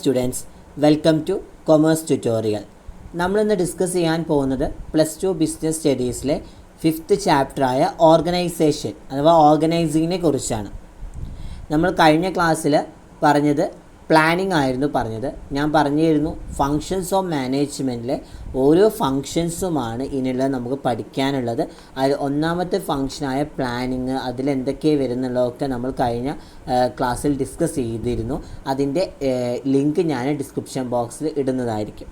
Students, welcome two commerce tutorial. നമ്മളിന്ന് discuss ചെയ്യാൻ പോകുന്നത് +2 ബിസിനസ് സ്റ്റഡീസിലെ 5th ചാപ്റ്ററായ ഓർഗനൈസേഷൻ അഥവാ ഓർഗനൈസിങ്ങിനെ കുറിച്ചാണ്. നമ്മൾ കഴിഞ്ഞ ക്ലാസ്സിൽ പറഞ്ഞത് പ്ലാനിങ് ആയിരുന്നു പറഞ്ഞത്. ഞാൻ പറഞ്ഞിരുന്നു ഫങ്ഷൻസ് ഓഫ് മാനേജ്മെൻറ്റിലെ ഓരോ ഫങ്ഷൻസുമാണ് ഇനിയുള്ള നമുക്ക് പഠിക്കാനുള്ളത്. അതിൽ ഒന്നാമത്തെ ഫങ്ഷനായ പ്ലാനിങ്, അതിലെന്തൊക്കെ വരുന്നുള്ളതൊക്കെ നമ്മൾ കഴിഞ്ഞ ക്ലാസ്സിൽ ഡിസ്കസ് ചെയ്തിരുന്നു. അതിൻ്റെ ലിങ്ക് ഞാൻ ഡിസ്ക്രിപ്ഷൻ ബോക്സിൽ ഇടുന്നതായിരിക്കും.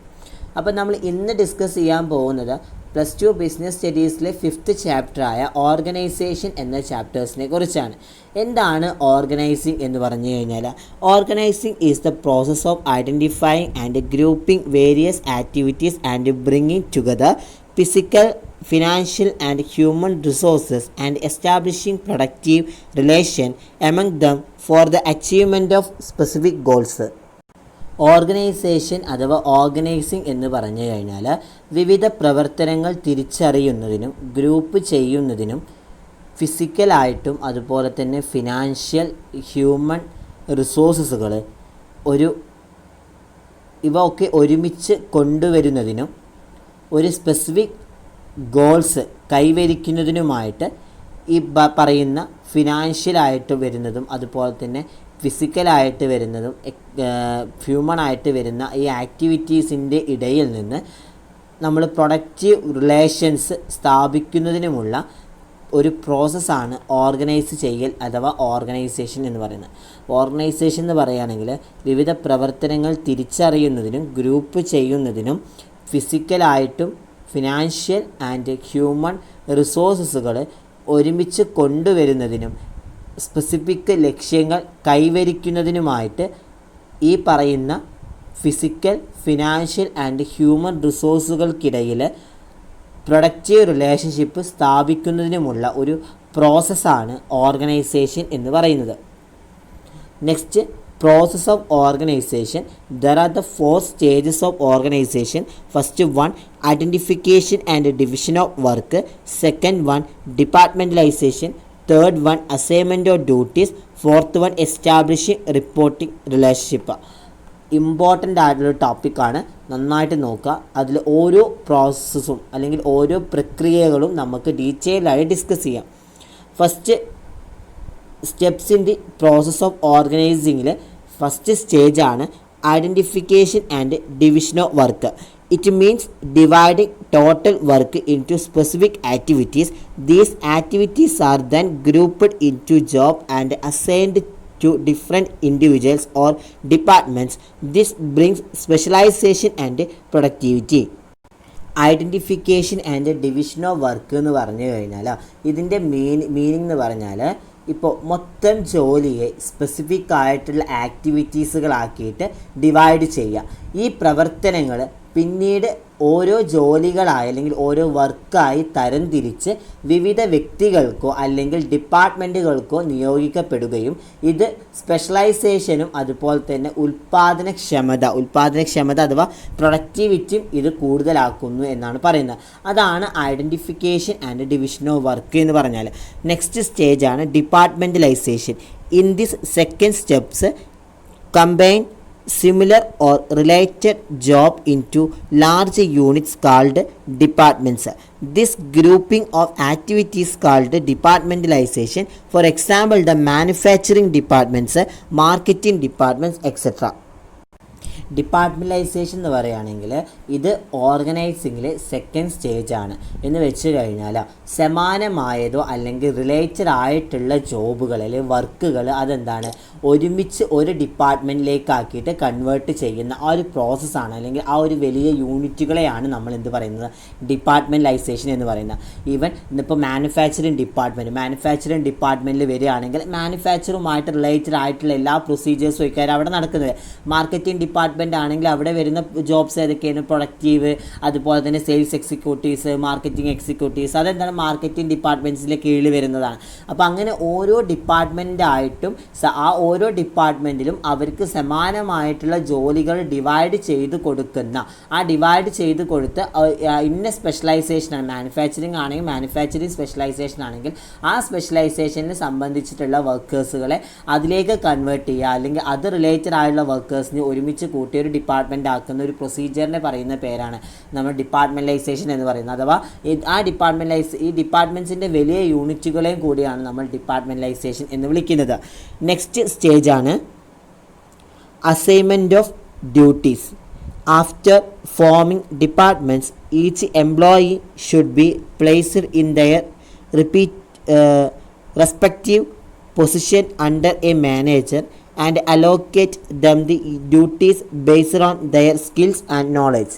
അപ്പോൾ നമ്മൾ ഇന്ന് ഡിസ്കസ് ചെയ്യാൻ പോകുന്നത് +2 ബിസിനസ് സ്റ്റഡീസിലെ 5th ചാപ്റ്ററായ ഓർഗനൈസേഷൻ എന്ന ചാപ്റ്റേഴ്സിനെ കുറിച്ചാണ്. എന്താണ് ഓർഗനൈസിങ് എന്ന് പറഞ്ഞു കഴിഞ്ഞാൽ, organising is the process of identifying and grouping various activities and bringing together physical, financial and human resources and establishing productive relation among them for the achievement of specific goals. Organisation അഥവാ organising എന്ന് പറഞ്ഞു കഴിഞ്ഞാൽ വിവിധ പ്രവർത്തനങ്ങൾ തിരിച്ചറിയുന്നതിനും group ചെയ്യുന്നതിനും ഫിസിക്കലായിട്ടും അതുപോലെ തന്നെ ഫിനാൻഷ്യൽ, ഹ്യൂമൻ റിസോഴ്സസുകൾ ഇവ ഒക്കെ ഒരുമിച്ച് കൊണ്ടുവരുന്നതിനും ഒരു സ്പെസിഫിക് ഗോൾസ് കൈവരിക്കുന്നതിനുമായിട്ട് ഈ പറയുന്ന ഫിനാൻഷ്യലായിട്ട് വരുന്നതും അതുപോലെ തന്നെ ഫിസിക്കലായിട്ട് വരുന്നതും ഹ്യൂമണായിട്ട് വരുന്ന ഈ ആക്ടിവിറ്റീസിൻ്റെ ഇടയിൽ നിന്ന് നമ്മൾ പ്രൊഡക്റ്റീവ് റിലേഷൻസ് സ്ഥാപിക്കുന്നതിനുമുള്ള ഒരു പ്രോസസ്സാണ് ഓർഗനൈസ് ചെയ്യൽ അഥവാ ഓർഗനൈസേഷൻ എന്ന് പറയുന്നത്. ഓർഗനൈസേഷൻ എന്ന് പറയുകയാണെങ്കിൽ വിവിധ പ്രവർത്തനങ്ങൾ തിരിച്ചറിയുന്നതിനും ഗ്രൂപ്പ് ചെയ്യുന്നതിനും ഫിസിക്കലായിട്ടും ഫിനാൻഷ്യൽ ആൻഡ് ഹ്യൂമൻ റിസോഴ്സസുകൾ ഒരുമിച്ച് കൊണ്ടുവരുന്നതിനും സ്പെസിഫിക് ലക്ഷ്യങ്ങൾ കൈവരിക്കുന്നതിനുമായിട്ട് ഈ പറയുന്ന ഫിസിക്കൽ, ഫിനാൻഷ്യൽ ആൻഡ് ഹ്യൂമൻ റിസോഴ്സുകൾക്കിടയിൽ പ്രൊഡക്റ്റീവ് റിലേഷൻഷിപ്പ് സ്ഥാപിക്കുന്നതിനുമുള്ള ഒരു പ്രോസസ്സാണ് ഓർഗനൈസേഷൻ എന്ന് പറയുന്നത്. Next, process of organization. There are the 4 stages of organization. First one, identification and division of work. Second one, departmentalization. Third one, assignment of duties. Fourth one, establishing reporting relationship. Important ആയിട്ടുള്ള ടോപ്പിക്കാണ്, നന്നായിട്ട് നോക്കുക. അതിൽ ഓരോ പ്രോസസ്സും അല്ലെങ്കിൽ ഓരോ പ്രക്രിയകളും നമുക്ക് ഡീറ്റെയിലായി ഡിസ്കസ് ചെയ്യാം. First steps in the process of ഓർഗനൈസിങ്ങിൽ ഫസ്റ്റ് സ്റ്റേജ് ആണ് identification and division of work. It means dividing total work into specific activities. These activities are then grouped into job and assigned to different individuals or departments. This brings specialization and productivity. Identification and division of work എന്ന് പറഞ്ഞു കഴിഞ്ഞാൽ ഇതിൻ്റെ meaning എന്ന് പറഞ്ഞാൽ ഇപ്പോൾ മൊത്തം ജോലിയെ specific ആയിട്ടുള്ള ആക്ടിവിറ്റീസുകളാക്കിയിട്ട് ഡിവൈഡ് ചെയ്യുക. ഈ പ്രവർത്തനങ്ങൾ പിന്നീട് ഓരോ ജോലികളായി അല്ലെങ്കിൽ ഓരോ വർക്കായി തരംതിരിച്ച് വിവിധ വ്യക്തികൾക്കോ അല്ലെങ്കിൽ ഡിപ്പാർട്ട്മെൻറ്റുകൾക്കോ നിയോഗിക്കപ്പെടുകയും ഇത് സ്പെഷ്യലൈസേഷനും അതുപോലെ തന്നെ ഉൽപ്പാദനക്ഷമത അഥവാ പ്രൊഡക്റ്റിവിറ്റിയും ഇത് കൂടുതലാക്കുന്നു എന്നാണ് പറയുന്നത്. അതാണ് identification and division of work എന്ന് പറഞ്ഞാൽ. നെക്സ്റ്റ് സ്റ്റേജാണ് departmentalization. In this second steps combine similar or related job into large units called departments. This grouping of activities called departmentalization. For example, the manufacturing departments, marketing departments, etc. ഡിപ്പാർട്ട്മെൻറ്റലൈസേഷൻ എന്ന് പറയുകയാണെങ്കിൽ ഇത് ഓർഗനൈസിങ്ങിലെ second സ്റ്റേജാണ് എന്ന് വെച്ച് കഴിഞ്ഞാൽ സമാനമായതോ അല്ലെങ്കിൽ related ആയിട്ടുള്ള ജോബുകൾ അല്ലെങ്കിൽ വർക്കുകൾ അതെന്താണ് ഒരുമിച്ച് ഒരു ഡിപ്പാർട്ട്മെൻറ്റിലേക്കാക്കിയിട്ട് കൺവേർട്ട് ചെയ്യുന്ന ആ ഒരു പ്രോസസ്സാണ് അല്ലെങ്കിൽ ആ ഒരു വലിയ യൂണിറ്റുകളെയാണ് നമ്മൾ എന്ത് പറയുന്നത് ഡിപ്പാർട്ട്മെൻറ്റലൈസേഷൻ എന്ന് പറയുന്നത്. ഈവൻ ഇന്നിപ്പോൾ മാനുഫാക്ചറിങ് ഡിപ്പാർട്ട്മെൻറ്റിൽ വരികയാണെങ്കിൽ മാനുഫാക്ചറുമായിട്ട് റിലേറ്റഡ് ആയിട്ടുള്ള എല്ലാ പ്രൊസീജിയേഴ്സും ഒക്കെയാണ് അവിടെ നടക്കുന്നത്. മാർക്കറ്റിംഗ് ഡിപ്പാർട്ട്മെൻറ്റ് ഡിപ്പാർട്ട്മെൻ്റ് ആണെങ്കിൽ അവിടെ വരുന്ന ജോബ്സ് ഏതൊക്കെയാണ്? പ്രൊഡക്റ്റീവ്, അതുപോലെ തന്നെ സെയിൽസ് എക്സിക്യൂട്ടീവ്സ്, മാർക്കറ്റിംഗ് എക്സിക്യൂട്ടീവ്സ്, അതെന്താണ് മാർക്കറ്റിംഗ് ഡിപ്പാർട്ട്മെൻറ്റ്സിൻ്റെ കീഴിൽ വരുന്നതാണ്. അപ്പോൾ അങ്ങനെ ഓരോ ഡിപ്പാർട്ട്മെൻറ്റായിട്ടും ആ ഓരോ ഡിപ്പാർട്ട്മെൻറ്റിലും അവർക്ക് സമാനമായിട്ടുള്ള ജോലികൾ ഡിവൈഡ് ചെയ്ത് കൊടുക്കുന്ന, ആ ഡിവൈഡ് ചെയ്ത് കൊടുത്ത് ഇന്ന സ്പെഷ്യലൈസേഷനാണ്. മാനുഫാക്ചറിങ് ആണെങ്കിൽ മാനുഫാക്ചറിങ് സ്പെഷ്യലൈസേഷൻ ആണെങ്കിൽ ആ സ്പെഷ്യലൈസേഷനെ സംബന്ധിച്ചിട്ടുള്ള വർക്കേഴ്സുകളെ അതിലേക്ക് കൺവേർട്ട് ചെയ്യുക, അല്ലെങ്കിൽ അത് റിലേറ്റഡ് ആയിട്ടുള്ള വർക്കേഴ്സിനെ ഒരുമിച്ച് കൂട്ടി ഒരു ഡിപ്പാർട്ട്മെൻ്റ് ആക്കുന്ന ഒരു പ്രൊസീജിയറിനെ പറയുന്ന പേരാണ് നമ്മൾ ഡിപ്പാർട്ട്മെൻറ്റലൈസേഷൻ എന്ന് പറയുന്നത്. അഥവാ ആ ഈ ഡിപ്പാർട്ട്മെൻറ്റ്സിൻ്റെ വലിയ യൂണിറ്റുകളെയും കൂടിയാണ് നമ്മൾ ഡിപ്പാർട്ട്മെൻറ്റലൈസേഷൻ എന്ന് വിളിക്കുന്നത്. നെക്സ്റ്റ് സ്റ്റേജാണ് assignment of duties. After forming departments, each employee should be placed in their respective position under a manager and allocate them the duties based on their skills and knowledge.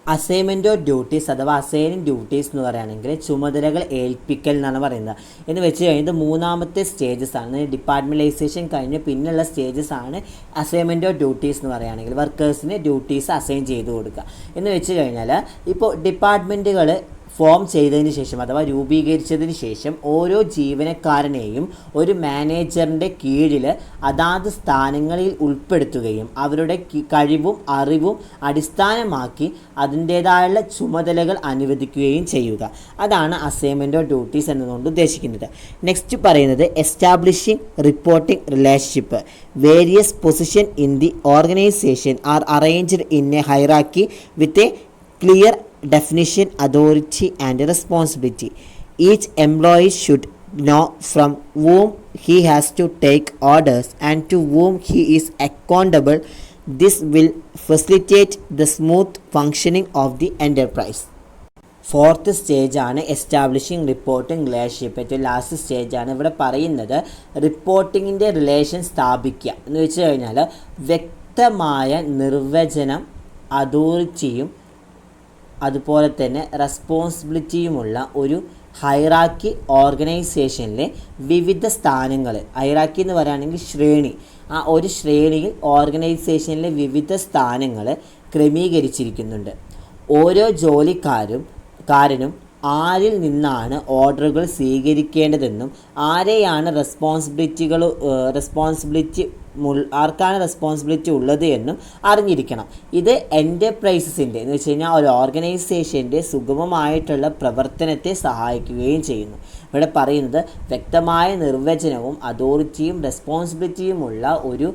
Assignment of duties അഥവാ assigning duties എന്ന് പറയുകയാണെങ്കിൽ ചുമതലകൾ ഏൽപ്പിക്കൽ എന്നാണ് പറയുന്നത്. എന്ന് വെച്ച് കഴിഞ്ഞാൽ മൂന്നാമത്തെ സ്റ്റേജസ് ആണ്. ഡിപ്പാർട്ട്മെൻറ്റലൈസേഷൻ കഴിഞ്ഞ് പിന്നെയുള്ള സ്റ്റേജസ് ആണ് അസൈൻമെൻറ്റ് ഓഫ് ഡ്യൂട്ടീസ് എന്ന് പറയുകയാണെങ്കിൽ വർക്കേഴ്സിന് ഡ്യൂട്ടീസ് അസൈൻ ചെയ്ത് കൊടുക്കുക. എന്ന് വെച്ച് കഴിഞ്ഞാൽ ഇപ്പോൾ ഡിപ്പാർട്ട്മെൻറ്റുകൾ ഫോം ചെയ്തതിന് ശേഷം അഥവാ രൂപീകരിച്ചതിന് ശേഷം ഓരോ ജീവനക്കാരനെയും ഒരു മാനേജറിൻ്റെ കീഴിൽ അതാത് സ്ഥാനങ്ങളിൽ ഉൾപ്പെടുത്തുകയും അവരുടെ കഴിവും അറിവും അടിസ്ഥാനമാക്കി അതിൻ്റേതായുള്ള ചുമതലകൾ അനുവദിക്കുകയും ചെയ്യുക. അതാണ് അസൈൻമെൻറ്റ് ഓഫ് ഡ്യൂട്ടീസ് എന്നതുകൊണ്ട് ഉദ്ദേശിക്കുന്നത്. നെക്സ്റ്റ് പറയുന്നത് establishing reporting relationship. Various position in the organisation R arranged in A hierarchy with a clear definition, authority and responsibility. Each employee should know from whom he has to take orders and to whom he is accountable. This will facilitate the smooth functioning of the enterprise. Fourth സ്റ്റേജാണ് establishing reporting relationship. ഏറ്റവും last സ്റ്റേജാണ് ഇവിടെ പറയുന്നത് റിപ്പോർട്ടിങ്ങിൻ്റെ relation സ്ഥാപിക്കുക. എന്ന് വെച്ച് കഴിഞ്ഞാൽ വ്യക്തമായ നിർവചനം, അതോറിറ്റിയും അതുപോലെ തന്നെ റെസ്പോൺസിബിലിറ്റിയുമുള്ള ഒരു ഹൈറാർക്കി ഓർഗനൈസേഷനിലെ വിവിധ സ്ഥാനങ്ങൾ, ഹൈറാർക്കി എന്ന് പറയുകയാണെങ്കിൽ ശ്രേണി, ആ ഒരു ശ്രേണിയിൽ ഓർഗനൈസേഷനിലെ വിവിധ സ്ഥാനങ്ങൾ ക്രമീകരിച്ചിരിക്കുന്നുണ്ട്. ഓരോ ജോലിക്കാരനും ആരിൽ നിന്നാണ് ഓർഡറുകൾ സ്വീകരിക്കേണ്ടതെന്നും ആരെയാണ് ആർക്കാണ് റെസ്പോൺസിബിലിറ്റി ഉള്ളത് എന്നും അറിഞ്ഞിരിക്കണം. ഇത് എൻ്റർപ്രൈസസിൻ്റെ എന്ന് വെച്ച് കഴിഞ്ഞാൽ ഒരു ഓർഗനൈസേഷൻ്റെ സുഗമമായിട്ടുള്ള പ്രവർത്തനത്തെ സഹായിക്കുകയും ചെയ്യുന്നു. ഇവിടെ പറയുന്നത് വ്യക്തമായ നിർവചനവും അതോറിറ്റിയും റെസ്പോൺസിബിലിറ്റിയുമുള്ള ഒരു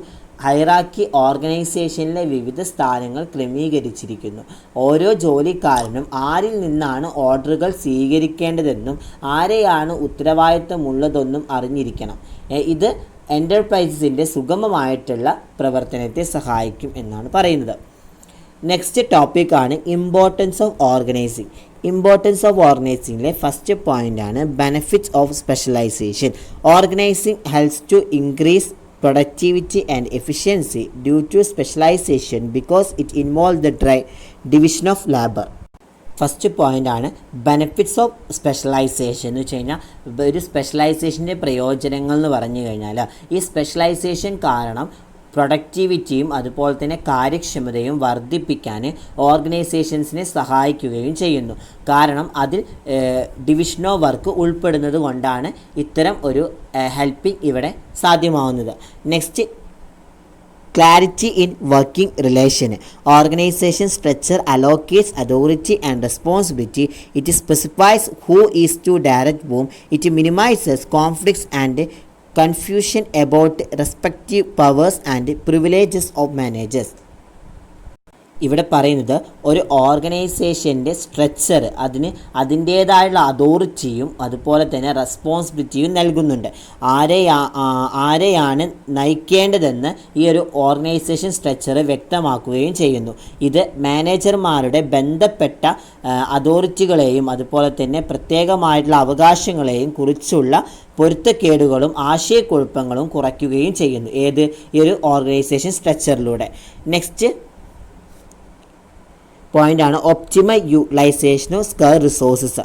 ഹൈറാർക്കി ഓർഗനൈസേഷനിലെ വിവിധ സ്ഥാനങ്ങൾ ക്രമീകരിച്ചിരിക്കുന്നു. ഓരോ ജോലിക്കാരനും ആരിൽ നിന്നാണ് ഓർഡറുകൾ സ്വീകരിക്കേണ്ടതെന്നും ആരെയാണ് ഉത്തരവാദിത്തമുള്ളതെന്നും അറിഞ്ഞിരിക്കണം. ഇത് എൻ്റർപ്രൈസസിൻ്റെ സുഗമമായിട്ടുള്ള പ്രവർത്തനത്തെ സഹായിക്കും എന്നാണ് പറയുന്നത്. നെക്സ്റ്റ് ടോപ്പിക്കാണ് importance of organizing. Importance of ഓർഗനൈസിങ്ങിലെ ഫസ്റ്റ് പോയിൻ്റാണ് benefits of specialization. Organizing helps to increase productivity and efficiency due to specialization because it involves the division of labor. First പോയിൻ്റാണ് ബെനിഫിറ്റ്സ് ഓഫ് സ്പെഷ്യലൈസേഷൻ. എന്ന് വെച്ച് കഴിഞ്ഞാൽ ഒരു സ്പെഷ്യലൈസേഷൻ്റെ പ്രയോജനങ്ങൾ എന്ന് പറഞ്ഞു കഴിഞ്ഞാൽ ഈ സ്പെഷ്യലൈസേഷൻ കാരണം പ്രൊഡക്റ്റിവിറ്റിയും അതുപോലെ തന്നെ കാര്യക്ഷമതയും വർദ്ധിപ്പിക്കാൻ ഓർഗനൈസേഷൻസിനെ സഹായിക്കുകയും ചെയ്യുന്നു. കാരണം അതിൽ ഡിവിഷൻ ഓഫ് വർക്ക് ഉൾപ്പെടുന്നത് കൊണ്ടാണ് ഇത്തരം ഒരു ഹെൽപ്പിംഗ് ഇവിടെ സാധ്യമാവുന്നത്. Next clarity in working relation. Organization structure allocates authority and responsibility. It specifies who is to direct whom. It minimizes conflicts and confusion about respective powers and privileges of managers. ഇവിടെ പറയുന്നത് ഒരു ഓർഗനൈസേഷൻ്റെ structure അതിൻ്റേതായുള്ള അതോറിറ്റിയും അതുപോലെ തന്നെ റെസ്പോൺസിബിലിറ്റിയും നൽകുന്നുണ്ട്. ആരെയാണ് നയിക്കേണ്ടതെന്ന് ഈ ഒരു ഓർഗനൈസേഷൻ സ്ട്രക്ചർ വ്യക്തമാക്കുകയും ചെയ്യുന്നു. ഇത് മാനേജർമാരുടെ ബന്ധപ്പെട്ട അതോറിറ്റികളെയും അതുപോലെ തന്നെ പ്രത്യേകമായിട്ടുള്ള അവകാശങ്ങളെയും കുറിച്ചുള്ള പൊരുത്തക്കേടുകളും ആശയക്കുഴപ്പങ്ങളും കുറയ്ക്കുകയും ചെയ്യുന്നു. ഈ ഒരു ഓർഗനൈസേഷൻ സ്ട്രക്ചറിലൂടെ. നെക്സ്റ്റ് പോയിൻ്റാണ് optimal utilisation of scarce resources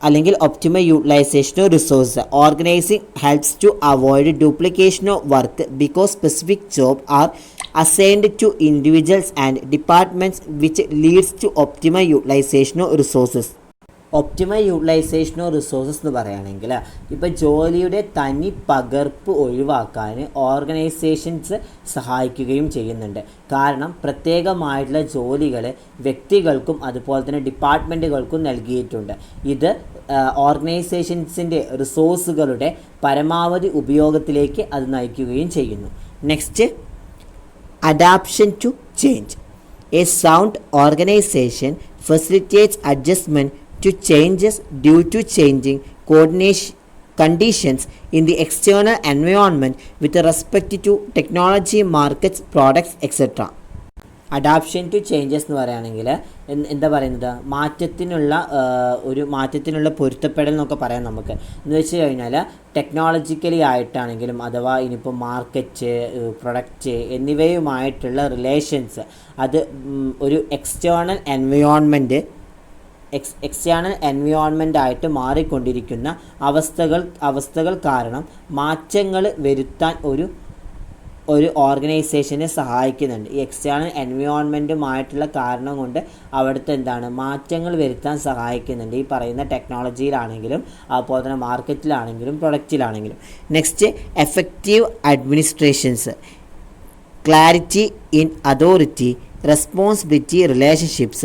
അല്ലെങ്കിൽ optimal utilisation of resources. Organizing helps to avoid duplication of work because specific job are assigned to individuals and departments, which leads to optimal utilization of resources. Optimal utilisation of resources എന്ന് പറയുകയാണെങ്കിൽ ഇപ്പോൾ ജോലിയുടെ തനി പകർപ്പ് ഒഴിവാക്കാൻ organisations സഹായിക്കുകയും ചെയ്യുന്നുണ്ട്. കാരണം പ്രത്യേകമായിട്ടുള്ള ജോലികൾ വ്യക്തികൾക്കും അതുപോലെ തന്നെ ഡിപ്പാർട്ട്മെൻറ്റുകൾക്കും നൽകിയിട്ടുണ്ട്. ഇത് ഓർഗനൈസേഷൻസിൻ്റെ റിസോഴ്സുകളുടെ പരമാവധി ഉപയോഗത്തിലേക്ക് അത് നയിക്കുകയും ചെയ്യുന്നു. Next, adaptation to change. A sound organisation facilitates adjustment to changes due to changing coordination conditions in the external environment with respect to technology, markets, products, etc. Adaptation to changes എന്ന് പറയുകയാണെങ്കിൽ എന്താ പറയുന്നത്, മാറ്റത്തിനുള്ള പൊരുത്തപ്പെടൽ എന്നൊക്കെ പറയാം നമുക്ക്. എന്ന് വെച്ച് കഴിഞ്ഞാൽ ടെക്നോളജിക്കലി ആയിട്ടാണെങ്കിലും അഥവാ ഇനിയിപ്പോൾ മാർക്കറ്റ്, പ്രൊഡക്റ്റ് എന്നിവയുമായിട്ടുള്ള റിലേഷൻസ് അത് ഒരു എക്സ്റ്റേണൽ എൻവയോൺമെൻറ്റായിട്ട് മാറിക്കൊണ്ടിരിക്കുന്ന അവസ്ഥകൾ കാരണം മാറ്റങ്ങൾ വരുത്താൻ ഒരു ഓർഗനൈസേഷനെ സഹായിക്കുന്നുണ്ട്. ഈ എക്സ്റ്റേണൽ എൻവയോൺമെൻറ്റുമായിട്ടുള്ള കാരണം കൊണ്ട് അവിടുത്തെ മാറ്റങ്ങൾ വരുത്താൻ സഹായിക്കുന്നുണ്ട്. ഈ പറയുന്ന ടെക്നോളജിയിലാണെങ്കിലും അതുപോലെ തന്നെ മാർക്കറ്റിലാണെങ്കിലും പ്രൊഡക്റ്റിലാണെങ്കിലും. Next, effective administrations. Clarity in authority, responsibility, relationships,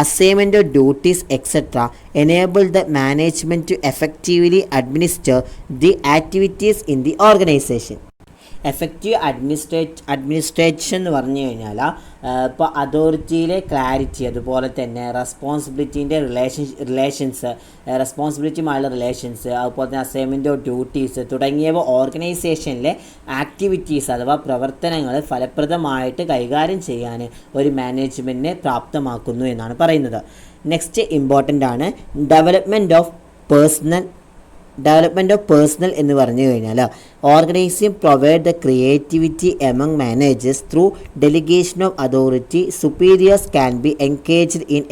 assignment of duties, etc. enable the management to effectively administer the activities in the organization. Effective administration എന്ന് പറഞ്ഞു കഴിഞ്ഞാൽ ഇപ്പോൾ അതോറിറ്റിയിലെ ക്ലാരിറ്റി, അതുപോലെ തന്നെ റെസ്പോൺസിബിലിറ്റിയുമായുള്ള റിലേഷൻസ്, അതുപോലെ തന്നെ അസൈൻമെൻറ്റ് ഓഫ് ഡ്യൂട്ടീസ് തുടങ്ങിയവ ഓർഗനൈസേഷനിലെ ആക്ടിവിറ്റീസ് അഥവാ പ്രവർത്തനങ്ങൾ ഫലപ്രദമായിട്ട് കൈകാര്യം ചെയ്യാൻ ഒരു മാനേജ്മെൻറ്റിനെ പ്രാപ്തമാക്കുന്നു എന്നാണ് പറയുന്നത്. നെക്സ്റ്റ് ഇമ്പോർട്ടൻ്റ് ആണ് ഡെവലപ്മെൻറ്റ് ഓഫ് പേഴ്സണൽ എന്ന് പറഞ്ഞു കഴിഞ്ഞാൽ organising provide the creativity among managers through delegation of authority. Superiors can be engaged in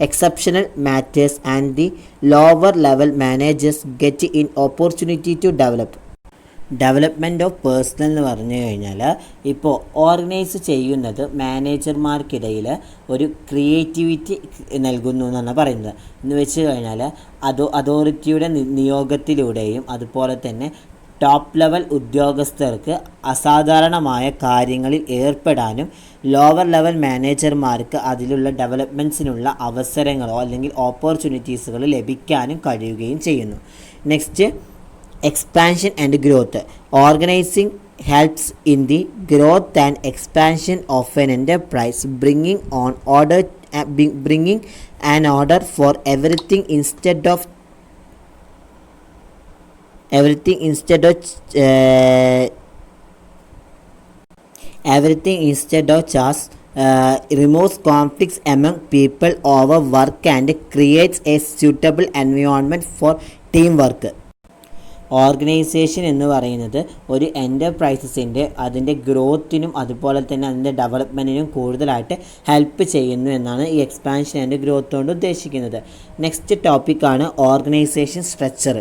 exceptional matters and the lower level managers get in opportunity to develop. Development of personal എന്ന് പറഞ്ഞു കഴിഞ്ഞാൽ ഇപ്പോൾ organise ചെയ്യുന്നത് മാനേജർമാർക്കിടയിൽ ഒരു creativity നൽകുന്നു എന്നാണ് പറയുന്നത്. എന്ന് വെച്ച് കഴിഞ്ഞാൽ അതോറിറ്റിയുടെ നിയോഗത്തിലൂടെയും അതുപോലെ തന്നെ ടോപ്പ് ലെവൽ ഉദ്യോഗസ്ഥർക്ക് അസാധാരണമായ കാര്യങ്ങളിൽ ഏർപ്പെടാനും ലോവർ ലെവൽ മാനേജർമാർക്ക് അതിലുള്ള ഡെവലപ്മെൻറ്റ്സിനുള്ള അവസരങ്ങളോ അല്ലെങ്കിൽ ഓപ്പർച്യൂണിറ്റീസുകൾ ലഭിക്കാനും കഴിയുകയും ചെയ്യുന്നു. Next, expansion and growth. Organizing helps in the growth and expansion of an enterprise, bringing an order for everything instead of chance, removes conflicts among people over work and creates a suitable environment for teamwork. Organisation എന്ന് പറയുന്നത് ഒരു എൻ്റർപ്രൈസസിൻ്റെ അതിൻ്റെ ഗ്രോത്തിനും അതുപോലെ തന്നെ അതിൻ്റെ ഡെവലപ്മെൻറ്റിനും കൂടുതലായിട്ട് help ചെയ്യുന്നു എന്നാണ് ഈ എക്സ്പാൻഷൻ ആൻഡ് ഗ്രോത്ത് കൊണ്ട് ഉദ്ദേശിക്കുന്നത്. നെക്സ്റ്റ് ടോപ്പിക്കാണ് organisation structure.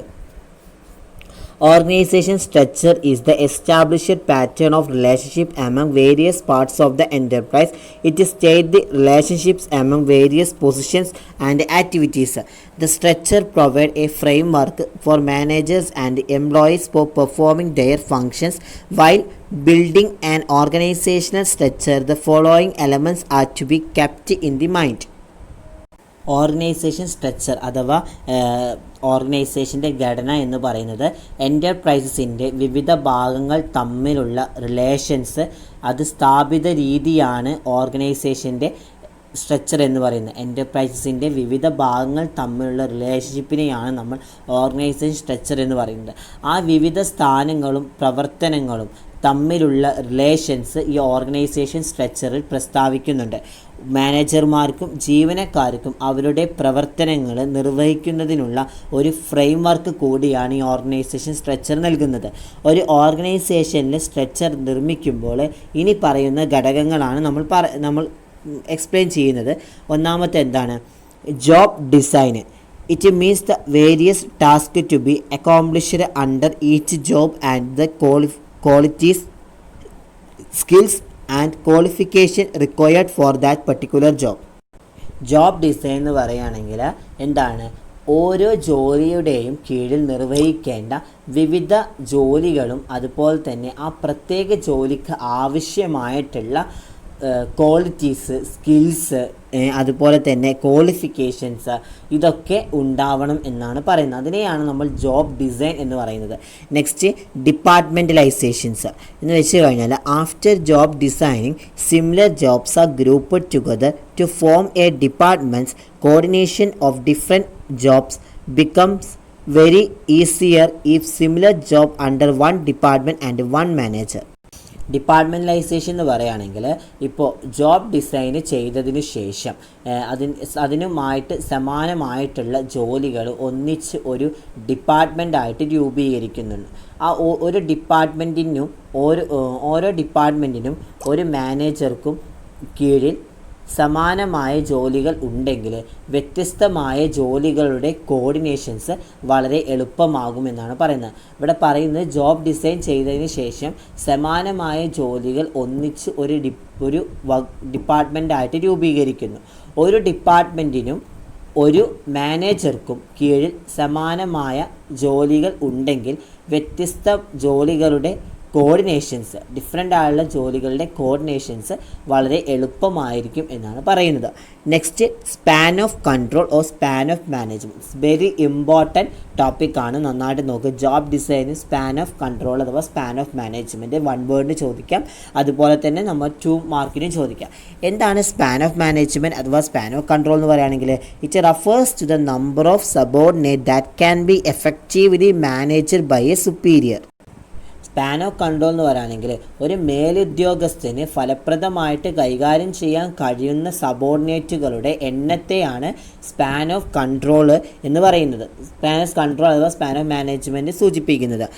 Organization structure is the established pattern of relationship among various parts of the enterprise. It states the relationships among various positions and activities. The structure provides a framework for managers and employees for performing their functions. While building an organizational structure, the following elements are to be kept in the mind. Organisation structure അഥവാ ഓർഗനൈസേഷൻ്റെ ഘടന എന്ന് പറയുന്നത് എൻ്റർപ്രൈസസിൻ്റെ വിവിധ ഭാഗങ്ങൾ തമ്മിലുള്ള relations, അത് സ്ഥാപിത രീതിയാണ് ഓർഗനൈസേഷൻ്റെ സ്ട്രക്ചർ എന്ന് പറയുന്നത്. എൻ്റർപ്രൈസസിൻ്റെ വിവിധ ഭാഗങ്ങൾ തമ്മിലുള്ള റിലേഷൻഷിപ്പിനെയാണ് നമ്മൾ ഓർഗനൈസേഷൻ സ്ട്രക്ചർ എന്ന് പറയുന്നത്. ആ വിവിധ സ്ഥാനങ്ങളും പ്രവർത്തനങ്ങളും തമ്മിലുള്ള റിലേഷൻസ് ഈ ഓർഗനൈസേഷൻ സ്ട്രക്ചറിൽ പ്രസ്താവിക്കുന്നുണ്ട്. മാനേജർമാർക്കും ജീവനക്കാർക്കും അവരുടെ പ്രവർത്തനങ്ങൾ നിർവഹിക്കുന്നതിനുള്ള ഒരു ഫ്രെയിംവർക്ക് കൂടിയാണ് ഈ ഓർഗനൈസേഷൻ സ്ട്രക്ചർ നൽകുന്നത്. ഒരു ഓർഗനൈസേഷനിൽ സ്ട്രക്ചർ നിർമ്മിക്കുമ്പോൾ ഇനി പറയുന്ന ഘടകങ്ങളാണ് നമ്മൾ എക്സ്പ്ലെയിൻ ചെയ്യുന്നത്. ഒന്നാമത്തെ എന്താണ്? Job design. It means the various task to be accomplished under each job and the qualities, skills and qualification required for that particular job. Job design എന്ന് പറയുകയാണെങ്കിൽ എന്താണ്, ഓരോ ജോലിയുടെയും കീഴിൽ നിർവഹിക്കേണ്ട വിവിധ ജോലികളും അതുപോലെ തന്നെ ആ പ്രത്യേക ജോലിക്ക് ആവശ്യമായിട്ടുള്ള ക്വാളിറ്റീസ്, സ്കിൽസ്, അതുപോലെ തന്നെ ക്വാളിഫിക്കേഷൻസ് ഇതൊക്കെ ഉണ്ടാവണം എന്നാണ് പറയുന്നത്. അതിനെയാണ് നമ്മൾ ജോബ് ഡിസൈൻ എന്ന് പറയുന്നത്. നെക്സ്റ്റ് ഡിപ്പാർട്ട്മെൻറ്റലൈസേഷൻസ് എന്ന് വെച്ച് കഴിഞ്ഞാൽ after job designing similar jobs are grouped together to form a departments. Coordination of different jobs becomes very easier if similar job under one department and one manager. ഡിപ്പാർട്ട്മെൻറ്റലൈസേഷൻ എന്ന് പറയുകയാണെങ്കിൽ ഇപ്പോൾ job ഡിസൈന് ചെയ്തതിന് ശേഷം അതിനുമായിട്ട് സമാനമായിട്ടുള്ള ജോലികൾ ഒന്നിച്ച് ഒരു ഡിപ്പാർട്ട്മെൻറ്റായിട്ട് രൂപീകരിക്കുന്നുണ്ട്. ആ ഒരു ഡിപ്പാർട്ട്മെൻറ്റിനും ഓരോ ഡിപ്പാർട്ട്മെൻറ്റിനും ഒരു മാനേജർക്കും കീഴിൽ സമാനമായ ജോലികൾ ഉണ്ടെങ്കിൽ വ്യത്യസ്തമായ ജോലികളുടെ കോർഡിനേഷൻസ് വളരെ എളുപ്പമാകുമെന്നാണ് പറയുന്നത്. ഇവിടെ പറയുന്നത് ജോബ് ഡിസൈൻ ചെയ്തതിന് ശേഷം സമാനമായ ജോലികൾ ഒന്നിച്ച് ഒരു ഡിപ്പാർട്ട്മെൻറ്റായിട്ട് രൂപീകരിക്കുന്നു. ഒരു ഡിപ്പാർട്ട്മെൻറ്റിനും ഒരു മാനേജർക്കും കീഴിൽ സമാനമായ ജോലികൾ ഉണ്ടെങ്കിൽ വ്യത്യസ്ത ജോലികളുടെ കോർഡിനേഷൻസ്, ഡിഫറെൻ്റ് ആയുള്ള ജോലികളുടെ കോർഡിനേഷൻസ് വളരെ എളുപ്പമായിരിക്കും എന്നാണ് പറയുന്നത്. Next span of control or span of management. Very important ടോപ്പിക്കാണ്, നന്നായിട്ട് നോക്കുക. ജോബ് ഡിസൈന് സ്പാൻ ഓഫ് കൺട്രോൾ അഥവാ സ്പാൻ ഓഫ് മാനേജ്മെൻറ്റ് 1 വേർഡിന് ചോദിക്കാം, അതുപോലെ തന്നെ നമ്മൾ 2 മാർക്കിനും ചോദിക്കാം. എന്താണ് സ്പാൻ ഓഫ് മാനേജ്മെൻറ്റ് അഥവാ സ്പാൻ ഓഫ് കൺട്രോൾ എന്ന് പറയുകയാണെങ്കിൽ it refers to the number of subordinate that can be effectively managed by a superior. Span of control എന്ന് പറയുകയാണെങ്കിൽ ഒരു മേലുദ്യോഗസ്ഥന് ഫലപ്രദമായിട്ട് കൈകാര്യം ചെയ്യാൻ കഴിയുന്ന സബോർഡിനേറ്റുകളുടെ എണ്ണത്തെയാണ് സ്പാൻ ഓഫ് കൺട്രോൾ എന്ന് പറയുന്നത്. സ്പാൻ ഓഫ് കൺട്രോൾ അഥവാ സ്പാൻ ഓഫ് മാനേജ്മെൻറ്റ് സൂചിപ്പിക്കുന്നത്.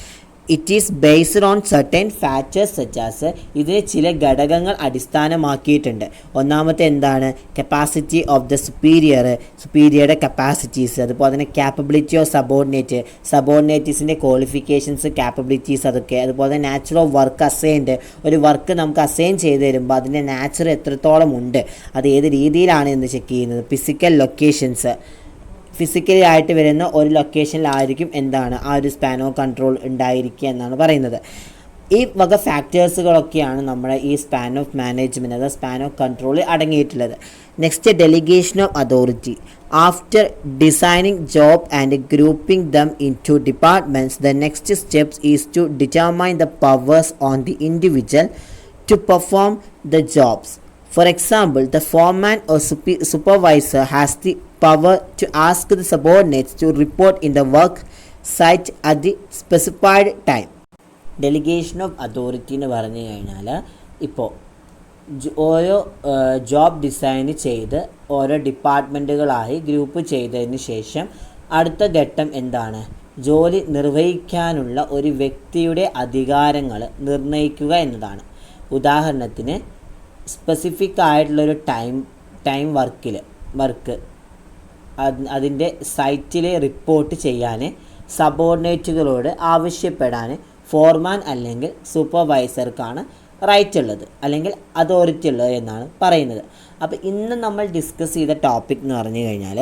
It is based on certain factors such as, ഇതിന് ചില ഘടകങ്ങൾ അടിസ്ഥാനമാക്കിയിട്ടുണ്ട്. ഒന്നാമത്തെ എന്താണ്, കപ്പാസിറ്റി ഓഫ് ദ സുപ്പീരിയറുടെ കപ്പാസിറ്റീസ്, അതുപോലെ തന്നെ ക്യാപ്പബിലിറ്റി ഓഫ് സബോർഡിനേറ്റീസിൻ്റെ ക്വാളിഫിക്കേഷൻസ്, ക്യാപ്പബിലിറ്റീസ് അതൊക്കെ, അതുപോലെ തന്നെ നാച്ചർ ഓഫ് വർക്ക് അസൈൻഡ്, ഒരു വർക്ക് നമുക്ക് അസൈൻ ചെയ്ത് തരുമ്പോൾ അതിൻ്റെ നാച്ചർ എത്രത്തോളം ഉണ്ട്, അത് ഏത് രീതിയിലാണ് എന്ന് ചെക്ക് ചെയ്യുന്നത്. ഫിസിക്കൽ ലൊക്കേഷൻസ്, ഫിസിക്കലി ആയിട്ട് വരുന്ന ഒരു ലൊക്കേഷനിലായിരിക്കും എന്താണ് ആ ഒരു സ്പാൻ ഓഫ് കൺട്രോൾ ഉണ്ടായിരിക്കുക എന്നാണ് പറയുന്നത്. ഈ വക ഫാക്ടേഴ്സുകളൊക്കെയാണ് നമ്മുടെ ഈ സ്പാൻ ഓഫ് മാനേജ്മെൻറ്റ് അഥവാ സ്പാൻ ഓഫ് കൺട്രോളിൽ അടങ്ങിയിട്ടുള്ളത്. Next delegation of authority. After designing job and grouping them into departments the next steps is to determine the powers on the individual to perform the jobs. For example, the foreman or supervisor has the power to ask the subordinates to report in the work site at the specified time. Delegation of authority എന്ന് പറഞ്ഞു കഴിഞ്ഞാൽ ഇപ്പോൾ ഓരോ job design ചെയ്ത് ഓരോ ഡിപ്പാർട്ട്മെൻറ്റുകളായി group ചെയ്തതിന് ശേഷം അടുത്ത ഘട്ടം എന്താണ്, ജോലി നിർവഹിക്കാനുള്ള ഒരു വ്യക്തിയുടെ അധികാരങ്ങൾ നിർണ്ണയിക്കുക എന്നതാണ്. ഉദാഹരണത്തിന് സ്പെസിഫിക് ആയിട്ടുള്ളൊരു ടൈം വർക്ക് അതിൻ്റെ സൈറ്റിൽ റിപ്പോർട്ട് ചെയ്യാൻ സബോർഡിനേറ്റുകളോട് ആവശ്യപ്പെടാൻ ഫോർമാൻ അല്ലെങ്കിൽ സൂപ്പർവൈസർക്കാണ് റൈറ്റ് ഉള്ളത് അല്ലെങ്കിൽ അതോറിറ്റി ഉള്ളത് എന്നാണ് പറയുന്നത്. അപ്പോൾ ഇന്ന് നമ്മൾ ഡിസ്കസ് ചെയ്ത ടോപ്പിക് എന്ന് പറഞ്ഞു കഴിഞ്ഞാൽ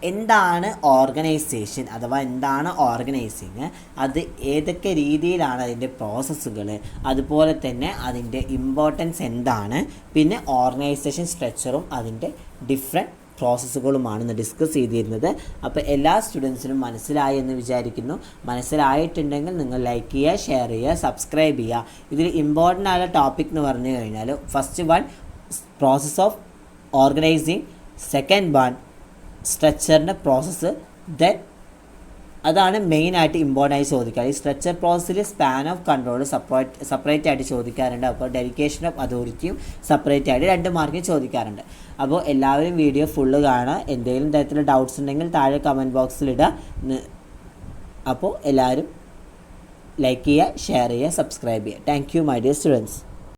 എന്താണ് ഓർഗനൈസേഷൻ അഥവാ എന്താണ് ഓർഗനൈസിങ്, അത് ഏതൊക്കെ രീതിയിലാണ് അതിൻ്റെ പ്രോസസ്സുകൾ, അതുപോലെ തന്നെ അതിൻ്റെ ഇമ്പോർട്ടൻസ് എന്താണ്, പിന്നെ ഓർഗനൈസേഷൻ സ്ട്രക്ചറും അതിൻ്റെ ഡിഫറെൻറ്റ് പ്രോസസ്സുകളുമാണ് ഇന്ന് ഡിസ്കസ് ചെയ്തിരുന്നത്. അപ്പോൾ എല്ലാ സ്റ്റുഡൻസിനും മനസ്സിലായി എന്ന് വിചാരിക്കുന്നു. മനസ്സിലായിട്ടുണ്ടെങ്കിൽ നിങ്ങൾ ലൈക്ക് ചെയ്യുക, ഷെയർ ചെയ്യുക, സബ്സ്ക്രൈബ് ചെയ്യുക. ഇതിൽ ഇമ്പോർട്ടൻ്റ് ആയ ടോപ്പിക് എന്ന് പറഞ്ഞു കഴിഞ്ഞാൽ first one process of organising, second one സ്ട്രക്ചറിൻ്റെ പ്രോസസ്സ്, ദെൻ അതാണ് മെയിനായിട്ട് ഇമ്പോർട്ടൻ്റ് ആയി ചോദിക്കുക. ഈ സ്ട്രക്ചർ പ്രോസസ്സിൽ സ്പാൻ ഓഫ് കൺട്രോൾ സെപ്പറേറ്റ് ആയിട്ട് ചോദിക്കാറുണ്ട്. അപ്പോൾ ഡെലിഗേഷൻ ഓഫ് അതോറിറ്റിയും സെപ്പറേറ്റ് ആയിട്ട് 2 മാർക്കിന് ചോദിക്കാറുണ്ട്. അപ്പോൾ എല്ലാവരും വീഡിയോ ഫുള്ള് കാണുക. എന്തെങ്കിലും തരത്തിലുള്ള ഡൗട്ട്സ് ഉണ്ടെങ്കിൽ താഴെ കമൻറ്റ് ബോക്സിലിടുക. അപ്പോൾ എല്ലാവരും ലൈക്ക് ചെയ്യുക, ഷെയർ ചെയ്യുക, സബ്സ്ക്രൈബ് ചെയ്യുക. Thank you my dear students.